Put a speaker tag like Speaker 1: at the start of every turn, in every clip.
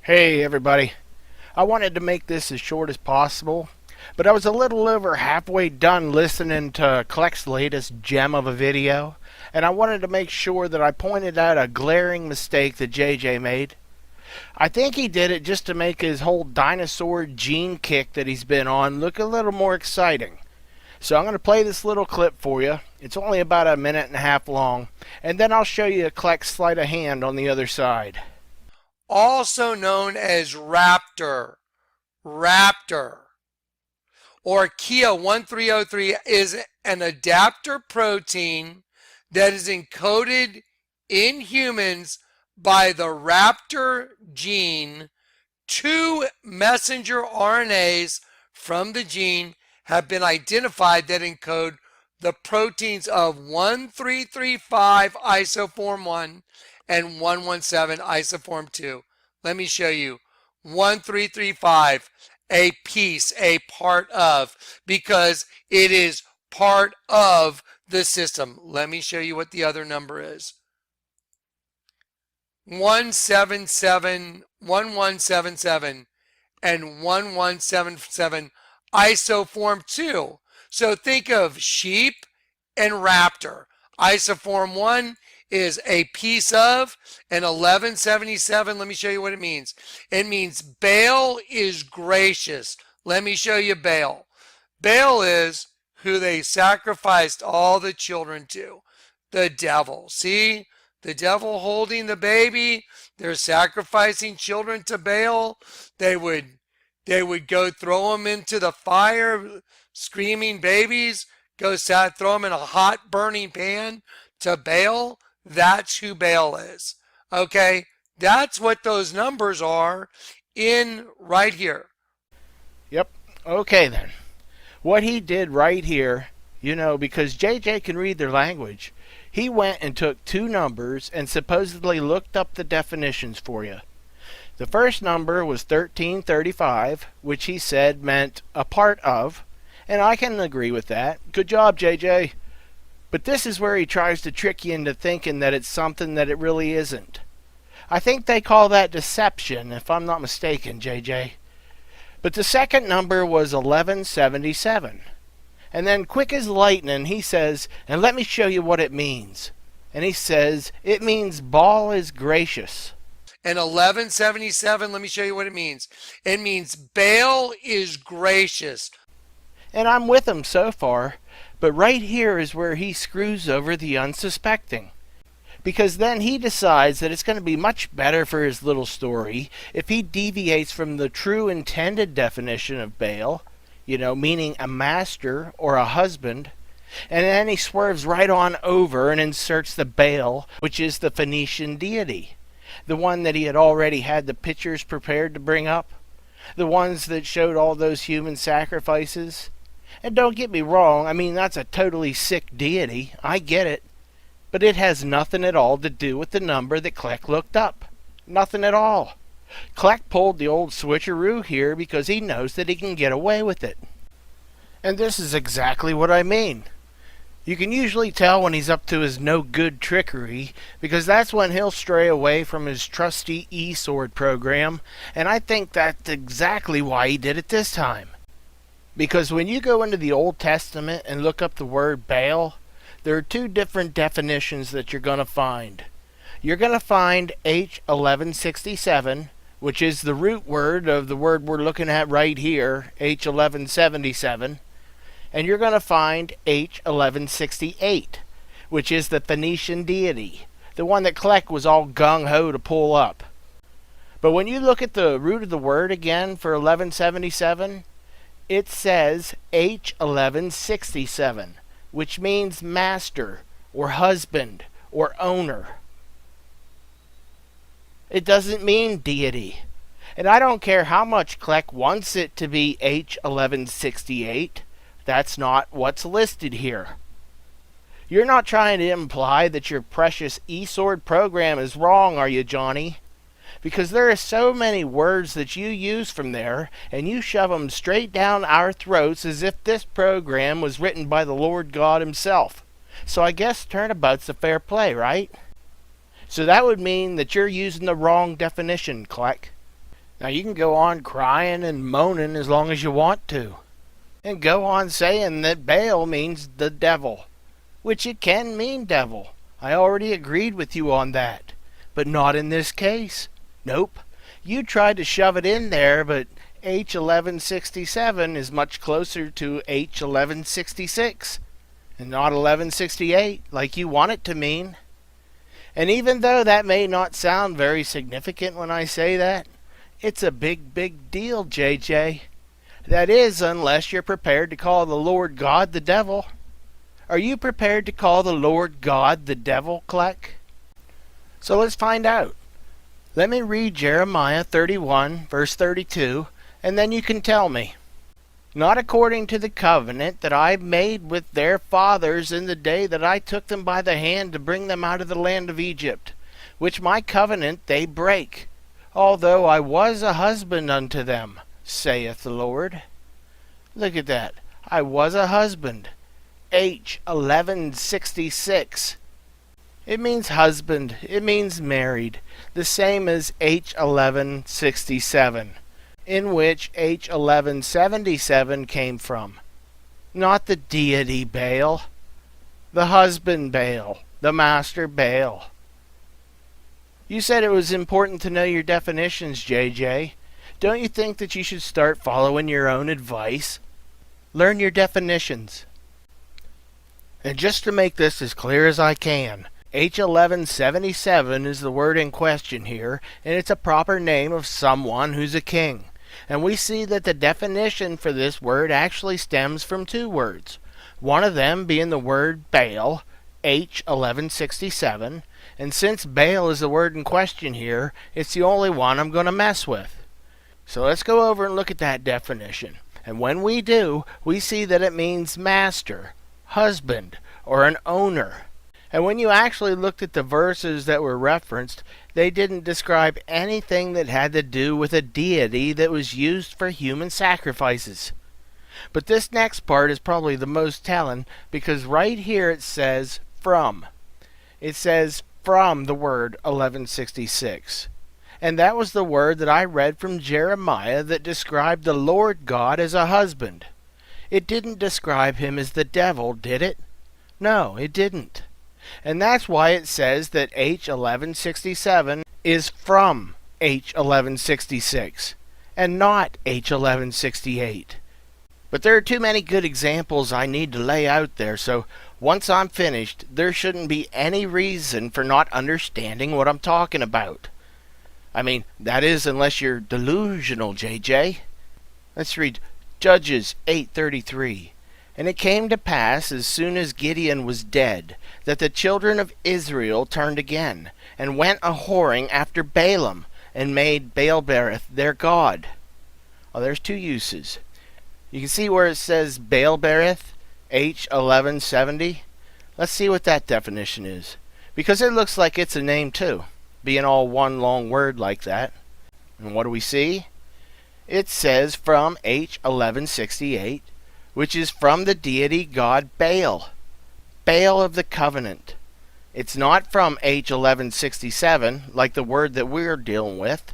Speaker 1: Hey everybody, I wanted to make this as short as possible, but I was a little over halfway done listening to Kleck's latest gem of a video, and I wanted to make sure that I pointed out a glaring mistake that JJ made. I think he did it just to make his whole dinosaur gene kick that he's been on look a little more exciting. So I'm going to play this little clip for you. It's only about a minute and a half long, and then I'll show you Kleck's sleight of hand on the other side.
Speaker 2: Also known as Raptor, or Kia 1303 is an adapter protein that is encoded in humans by the Raptor gene. Two messenger RNAs from the gene have been identified that encode the proteins of 1335 isoform 1 and 117 isoform 2. Let me show you. 1335, a piece, a part of, because it is part of the system. Let me show you what the other number is. 1177 and 1177 isoform 2. So think of sheep and raptor. Isoform 1 is a piece of, and 1177, let me show you what it means. It means BAAL is gracious. Let me show you BAAL. BAAL is who they sacrificed all the children to, the devil. See, the devil holding the baby. They're sacrificing children to BAAL. They would go throw them into the fire, screaming babies, throw them in a hot burning pan to BAAL. That's who BAAL is. Okay, that's what those numbers are in right here.
Speaker 1: Yep, okay then. What he did right here, because JJ can read their language, he went and took two numbers and supposedly looked up the definitions for you. The first number was 1335, which he said meant a part of, and I can agree with that. Good job, JJ. But this is where he tries to trick you into thinking that it's something that it really isn't. I think they call that deception, if I'm not mistaken, JJ. But the second number was 1177. And then quick as lightning, he says, and let me show you what it means. And he says, it means BAAL is gracious.
Speaker 2: And 1177, let me show you what it means. It means BAAL is gracious.
Speaker 1: And I'm with him so far. But right here is where he screws over the unsuspecting. Because then he decides that it's going to be much better for his little story if he deviates from the true intended definition of BAAL, meaning a master or a husband, and then he swerves right on over and inserts the BAAL, which is the Phoenician deity, the one that he had already had the pictures prepared to bring up, the ones that showed all those human sacrifices. And don't get me wrong, that's a totally sick deity, I get it. But it has nothing at all to do with the number that Kleck looked up. Nothing at all. Kleck pulled the old switcheroo here because he knows that he can get away with it. And this is exactly what I mean. You can usually tell when he's up to his no-good trickery, because that's when he'll stray away from his trusty E-sword program, and I think that's exactly why he did it this time. Because when you go into the Old Testament and look up the word BAAL, there are two different definitions that you're going to find. You're going to find H1167, which is the root word of the word we're looking at right here, H1177. And you're going to find H1168, which is the Phoenician deity, the one that Kleck was all gung-ho to pull up. But when you look at the root of the word again for 1177, it says H1167, which means master, or husband, or owner. It doesn't mean deity. And I don't care how much Kleck wants it to be H1168, that's not what's listed here. You're not trying to imply that your precious E-sword program is wrong, are you, Johnny? Because there are so many words that you use from there, and you shove them straight down our throats as if this program was written by the Lord God himself. So I guess turnabout's a fair play, right? So that would mean that you're using the wrong definition, Kleck. Now you can go on crying and moaning as long as you want to, and go on saying that Baal means the devil, which it can mean devil. I already agreed with you on that, but not in this case. Nope. You tried to shove it in there, but H1167 is much closer to H1166, and not 1168 like you want it to mean. And even though that may not sound very significant when I say that, it's a big, big deal, JJ. That is, unless you're prepared to call the Lord God the devil. Are you prepared to call the Lord God the devil, Kleck? So let's find out. Let me read Jeremiah 31, verse 32, and then you can tell me. Not according to the covenant that I made with their fathers in the day that I took them by the hand to bring them out of the land of Egypt, which my covenant they break, although I was a husband unto them, saith the Lord. Look at that. I was a husband. H1166. It means husband. It means married. The same as H1167, in which H1177 came from. Not the deity Baal. The husband Baal. The master Baal. You said it was important to know your definitions, JJ. Don't you think that you should start following your own advice? Learn your definitions. And just to make this as clear as I can, H1177 is the word in question here, and it's a proper name of someone who's a king. And we see that the definition for this word actually stems from two words. One of them being the word Baal, H1167, and since Baal is the word in question here, it's the only one I'm going to mess with. So let's go over and look at that definition. And when we do, we see that it means master, husband, or an owner. And when you actually looked at the verses that were referenced, they didn't describe anything that had to do with a deity that was used for human sacrifices. But this next part is probably the most telling, because right here it says from. It says from the word 1166. And that was the word that I read from Jeremiah that described the Lord God as a husband. It didn't describe him as the devil, did it? No, it didn't. And that's why it says that H1167 is from H1166 and not H1168. But there are too many good examples I need to lay out there, so once I'm finished, there shouldn't be any reason for not understanding what I'm talking about. I mean, that is unless you're delusional, JJ. Let's read Judges 8:33. And it came to pass, as soon as Gideon was dead, that the children of Israel turned again, and went a-whoring after Balaam, and made Baal-berith their god. Oh, there's two uses. You can see where it says Baal-berith, H1170. Let's see what that definition is, because it looks like it's a name too, being all one long word like that. And what do we see? It says from H1168, which is from the deity god Baal, Baal of the covenant. It's not from H1167, like the word that we're dealing with.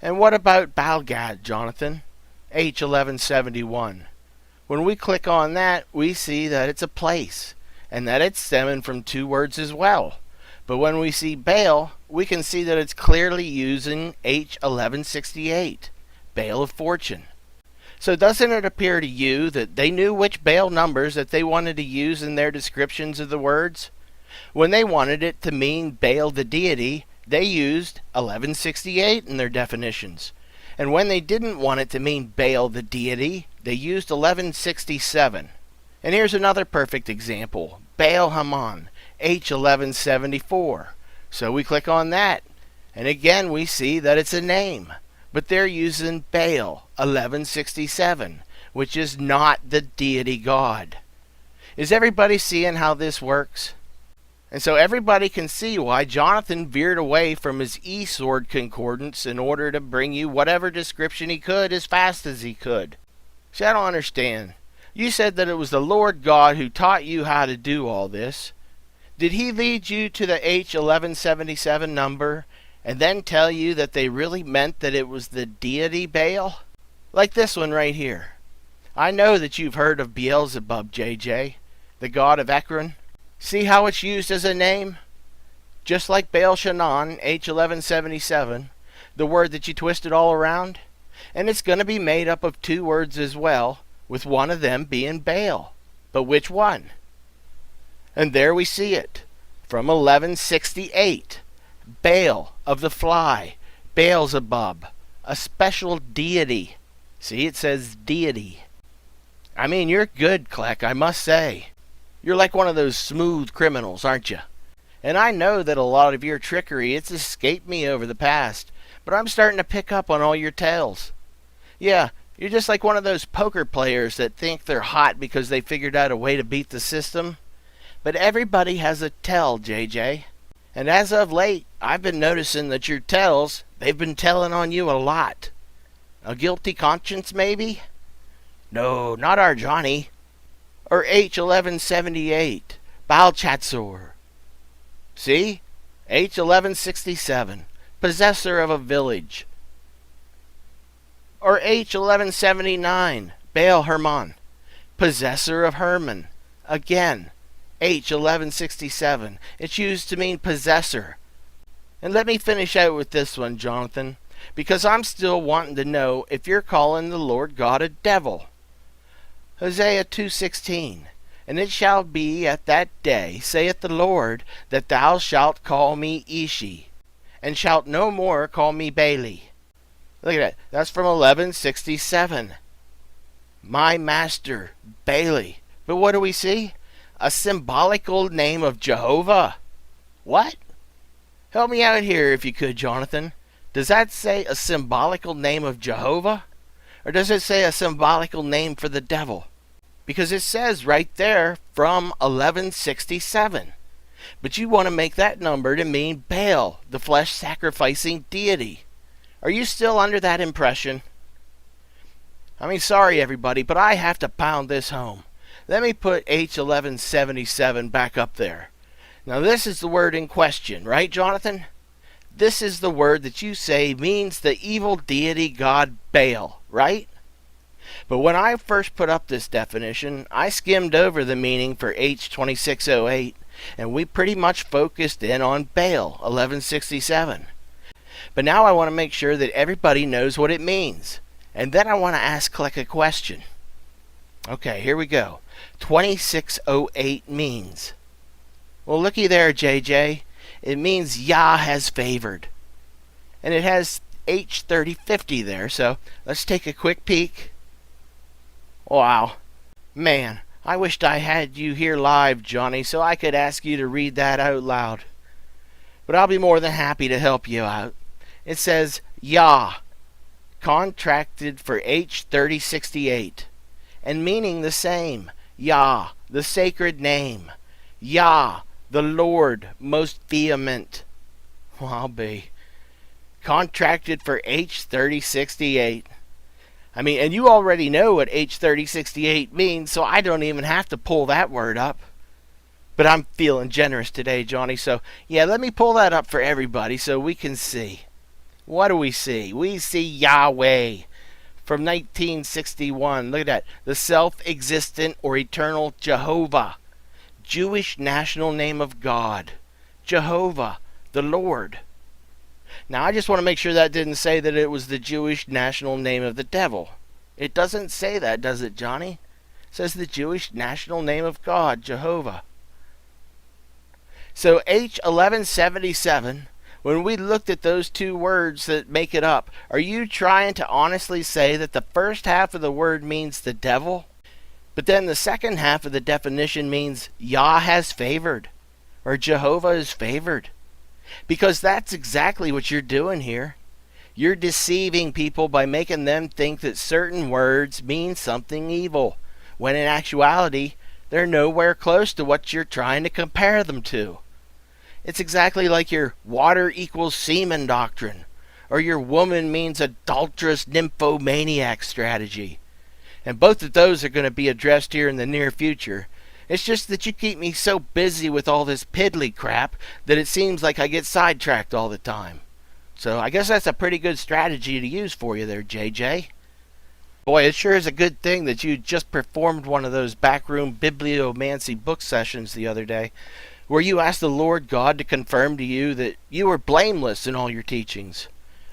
Speaker 1: And what about Baal-gad, Jonathan? H1171. When we click on that, we see that it's a place, and that it's stemming from two words as well. But when we see Baal, we can see that it's clearly using H1168, Baal of fortune. So doesn't it appear to you that they knew which Baal numbers that they wanted to use in their descriptions of the words? When they wanted it to mean Baal the deity, they used 1168 in their definitions. And when they didn't want it to mean Baal the deity, they used 1167. And here's another perfect example. Baal Haman, H1174. So we click on that, and again we see that it's a name. But they're using Baal, 1167, which is not the deity god. Is everybody seeing how this works? And so everybody can see why Jonathan veered away from his eSword concordance in order to bring you whatever description he could as fast as he could. See, I don't understand. You said that it was the Lord God who taught you how to do all this. Did he lead you to the H1177 number and then tell you that they really meant that it was the deity Baal? Like this one right here. I know that you've heard of Beelzebub, JJ, the god of Ekron. See how it's used as a name? Just like Baal Shannon, H1177, the word that you twisted all around. And it's going to be made up of two words as well, with one of them being Baal. But which one? And there we see it, from 1168. Baal of the fly, Beelzebub, a special deity. See, it says deity. I mean, you're good, Kleck, I must say. You're like one of those smooth criminals, aren't you? And I know that a lot of your trickery, it's escaped me over the past, but I'm starting to pick up on all your tells. Yeah, you're just like one of those poker players that think they're hot because they figured out a way to beat the system. But everybody has a tell, JJ. And as of late, I've been noticing that your tells, they've been telling on you a lot. A guilty conscience, maybe? No, not our Johnny. Or H1178, Baalchatzor. See? H1167, possessor of a village. Or H1179, Baal Hermon, possessor of Hermon. Again, H1167. It's used to mean possessor. And let me finish out with this one, Jonathan, because I'm still wanting to know if you're calling the Lord God a devil. Hosea 2:16. And it shall be at that day, saith the Lord, that thou shalt call me Ishi, and shalt no more call me Baali. Look at that. That's from 1167. My master, Baali. But what do we see? A symbolical name of Jehovah. What? Help me out here if you could, Jonathan. Does that say a symbolical name of Jehovah? Or does it say a symbolical name for the devil? Because it says right there from 1167. But you want to make that number to mean Baal, the flesh-sacrificing deity. Are you still under that impression? I mean, sorry everybody, but I have to pound this home. Let me put H1177 back up there. Now this is the word in question, right, Jonathan? This is the word that you say means the evil deity god Baal, right? But when I first put up this definition, I skimmed over the meaning for H2608, and we pretty much focused in on Baal, 1167. But now I want to make sure that everybody knows what it means. And then I want to ask Kleck a question. Okay, here we go. 2608 means. Well, looky there, JJ. It means Yah has favored. And it has H3050 there, so let's take a quick peek. Wow. Man, I wished I had you here live, Johnny, so I could ask you to read that out loud. But I'll be more than happy to help you out. It says Yah, contracted for H3068, and meaning the same. Yah, the sacred name. Yah, the Lord, most vehement. Well, I'll be. Contracted for H3068. I mean, and you already know what H3068 means, so I don't even have to pull that word up. But I'm feeling generous today, Johnny, so yeah, let me pull that up for everybody so we can see. What do we see? We see Yahweh from 1961. Look at that. The self-existent or eternal Jehovah. Jewish national name of God. Jehovah, the Lord. Now, I just want to make sure that didn't say that it was the Jewish national name of the devil. It doesn't say that, does it, Johnny? It says the Jewish national name of God, Jehovah. So H1177, when we looked at those two words that make it up, are you trying to honestly say that the first half of the word means the devil, but then the second half of the definition means Yah has favored, or Jehovah is favored? Because that's exactly what you're doing here. You're deceiving people by making them think that certain words mean something evil, when in actuality, they're nowhere close to what you're trying to compare them to. It's exactly like your water equals semen doctrine, or your woman means adulterous nymphomaniac strategy. And both of those are going to be addressed here in the near future. It's just that you keep me so busy with all this piddly crap that it seems like I get sidetracked all the time. So I guess that's a pretty good strategy to use for you there, JJ. Boy, it sure is a good thing that you just performed one of those backroom bibliomancy book sessions the other day, where you asked the Lord God to confirm to you that you were blameless in all your teachings.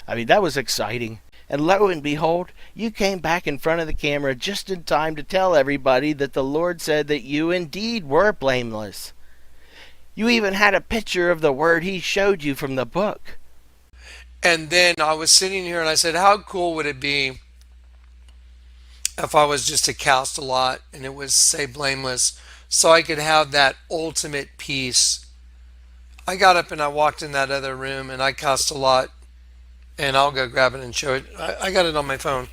Speaker 1: I mean, that was exciting. And lo and behold, you came back in front of the camera just in time to tell everybody that the Lord said that you indeed were blameless. You even had a picture of the word he showed you from the book.
Speaker 2: And then I was sitting here and I said, how cool would it be if I was just to cast a lot and it was, say, blameless, so I could have that ultimate peace. I got up and I walked in that other room and I cast a lot, and I'll go grab it and show it. I got it on my phone.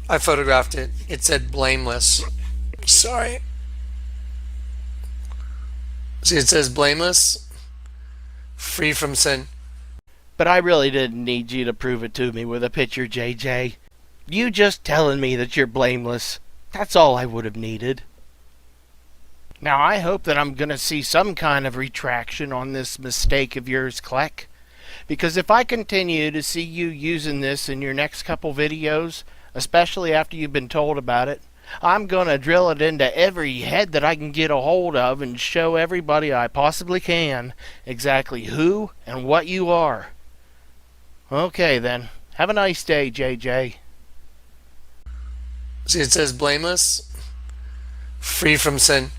Speaker 2: I photographed it. It said blameless. Sorry. See, it says blameless, free from sin.
Speaker 1: But I really didn't need you to prove it to me with a picture, JJ. You just telling me that you're blameless, that's all I would have needed. Now I hope that I'm going to see some kind of retraction on this mistake of yours, Kleck. Because if I continue to see you using this in your next couple videos, especially after you've been told about it, I'm going to drill it into every head that I can get a hold of and show everybody I possibly can exactly who and what you are. Okay then, have a nice day, JJ.
Speaker 2: See, it says blameless, free from sin.